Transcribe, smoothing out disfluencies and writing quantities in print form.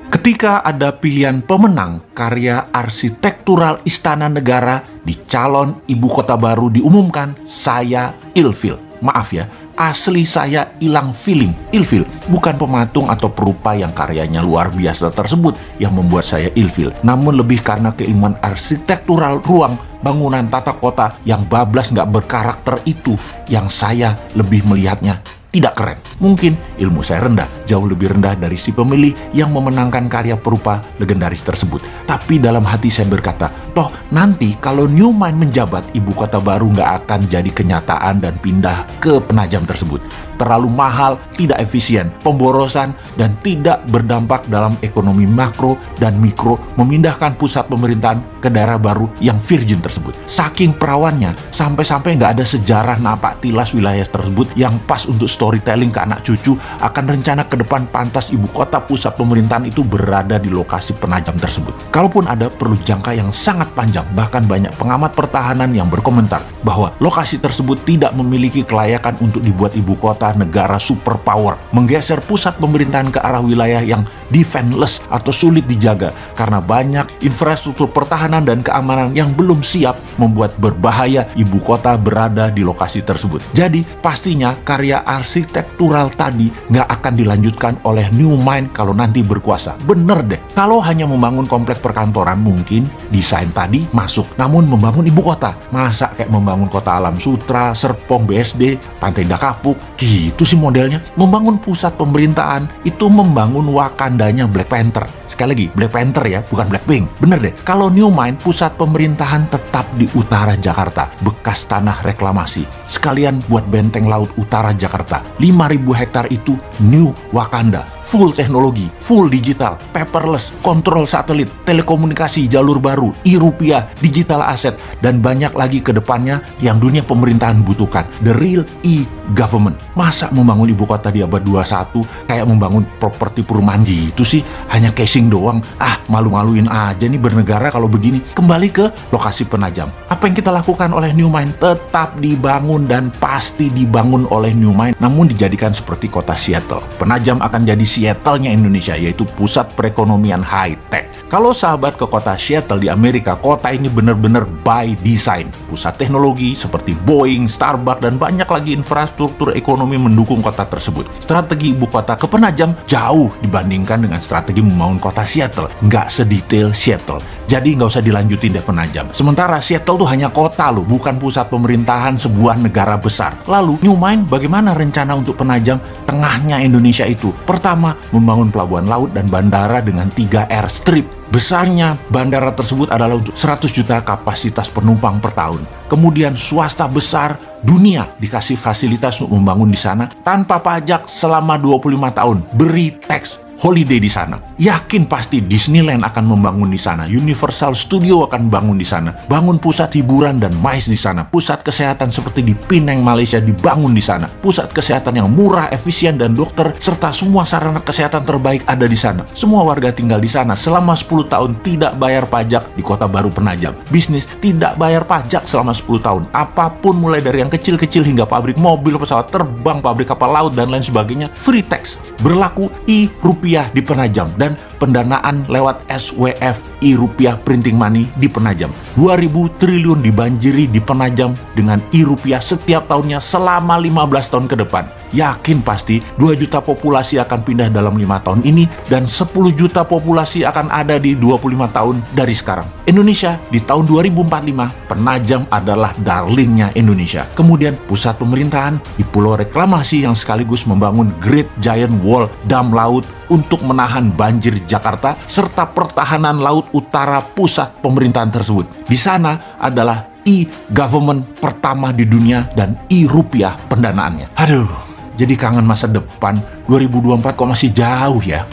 Ketika ada pilihan pemenang karya arsitektural istana negara di calon ibu kota baru diumumkan, saya ilfil. Maaf ya, asli saya hilang feeling. Ilfil bukan pematung atau perupa yang karyanya luar biasa tersebut yang membuat saya ilfil, namun lebih karena keilmuan arsitektural ruang bangunan tata kota yang bablas nggak berkarakter itu yang saya lebih melihatnya tidak keren. Mungkin ilmu saya rendah, jauh lebih rendah dari si pemilih yang memenangkan karya perupa legendaris tersebut. Tapi dalam hati saya berkata, toh nanti kalau New Mind menjabat, ibu kota baru nggak akan jadi kenyataan dan pindah ke Penajam tersebut. Terlalu mahal, tidak efisien, pemborosan, dan tidak berdampak dalam ekonomi makro dan mikro memindahkan pusat pemerintahan ke daerah baru yang virgin tersebut. Saking perawannya, sampai-sampai nggak ada sejarah napak tilas wilayah tersebut yang pas untuk storytelling ke anak cucu akan rencana ke depan pantas ibu kota pusat pemerintahan itu berada di lokasi Penajam tersebut. Kalaupun ada, perlu jangka yang sangat panjang. Bahkan banyak pengamat pertahanan yang berkomentar bahwa lokasi tersebut tidak memiliki kelayakan untuk dibuat ibu kota negara superpower. Menggeser pusat pemerintahan ke arah wilayah yang defenseless atau sulit dijaga karena banyak infrastruktur pertahanan dan keamanan yang belum siap membuat berbahaya ibu kota berada di lokasi tersebut. Jadi pastinya karya arsitektural tadi nggak akan dilanjutkan oleh New Mind kalau nanti berkuasa. Bener deh, kalau hanya membangun komplek perkantoran mungkin desain tadi masuk, namun membangun ibu kota, masa kayak membangun kota Alam Sutra, Serpong, BSD, Pantai Indah Kapuk, gitu sih modelnya. Membangun pusat pemerintahan itu membangun Wakandanya Black Panther. Sekali lagi, Black Panther ya, bukan Blackpink. Bener deh, kalau New Mind pusat pemerintahan tetap di utara Jakarta, bekas tanah reklamasi. Sekalian buat benteng laut utara Jakarta. 5.000 hektar itu New Wakanda. Full teknologi, full digital, paperless, kontrol satelit, telekomunikasi jalur baru, e-rupiah, digital aset, dan banyak lagi ke depannya yang dunia pemerintahan butuhkan. The real e-government. Masa membangun ibu kota di abad 21 kayak membangun properti perumahan gitu sih? Hanya casing doang. Malu-maluin aja nih bernegara kalau begini. Kembali ke lokasi Penajam. Apa yang kita lakukan oleh New Mind? Tetap dibangun dan pasti dibangun oleh New Mind, namun dijadikan seperti kota Seattle. Penajam akan jadi Seattle-nya Indonesia, yaitu pusat perekonomian high-tech. Kalau sahabat ke kota Seattle di Amerika, kota ini benar-benar by design. Pusat teknologi seperti Boeing, Starbucks, dan banyak lagi infrastruktur ekonomi mendukung kota tersebut. Strategi ibu kota ke Penajam jauh dibandingkan dengan strategi membangun kota Seattle. Nggak sedetail Seattle. Jadi nggak usah dilanjutin deh Penajam. Sementara Seattle tuh hanya kota loh, bukan pusat pemerintahan sebuah negara besar. Lalu New Mind bagaimana rencana untuk Penajam tengahnya Indonesia itu? Pertama, membangun pelabuhan laut dan bandara dengan 3 airstrip. Besarnya bandara tersebut adalah untuk 100 juta kapasitas penumpang per tahun. Kemudian swasta besar dunia dikasih fasilitas untuk membangun di sana tanpa pajak selama 25 tahun. Beri tax holiday di sana. Yakin pasti Disneyland akan membangun di sana, Universal Studio akan bangun di sana, bangun pusat hiburan dan MICE di sana, pusat kesehatan seperti di Penang, Malaysia dibangun di sana, pusat kesehatan yang murah, efisien, dan dokter, serta semua sarana kesehatan terbaik ada di sana. Semua warga tinggal di sana selama 10 tahun tidak bayar pajak di kota baru Penajam. Bisnis tidak bayar pajak selama 10 tahun. Apapun mulai dari yang kecil-kecil hingga pabrik mobil, pesawat terbang, pabrik kapal laut, dan lain sebagainya, free tax. Berlaku e-rupiah di Penajam dan pendanaan lewat SWF e-rupiah printing money di Penajam. 2.000 triliun dibanjiri di Penajam dengan e-rupiah setiap tahunnya selama 15 tahun ke depan. Yakin pasti 2 juta populasi akan pindah dalam 5 tahun ini dan 10 juta populasi akan ada di 25 tahun dari sekarang. Indonesia di tahun 2045, Penajam adalah darlingnya Indonesia. Kemudian pusat pemerintahan di Pulau Reklamasi yang sekaligus membangun Great Giant Wall, dam laut untuk menahan banjir Jakarta, serta pertahanan laut utara pusat pemerintahan tersebut. Di sana adalah e-government pertama di dunia dan e-rupiah pendanaannya. Aduh, jadi kangen masa depan. 2024 kok masih jauh ya?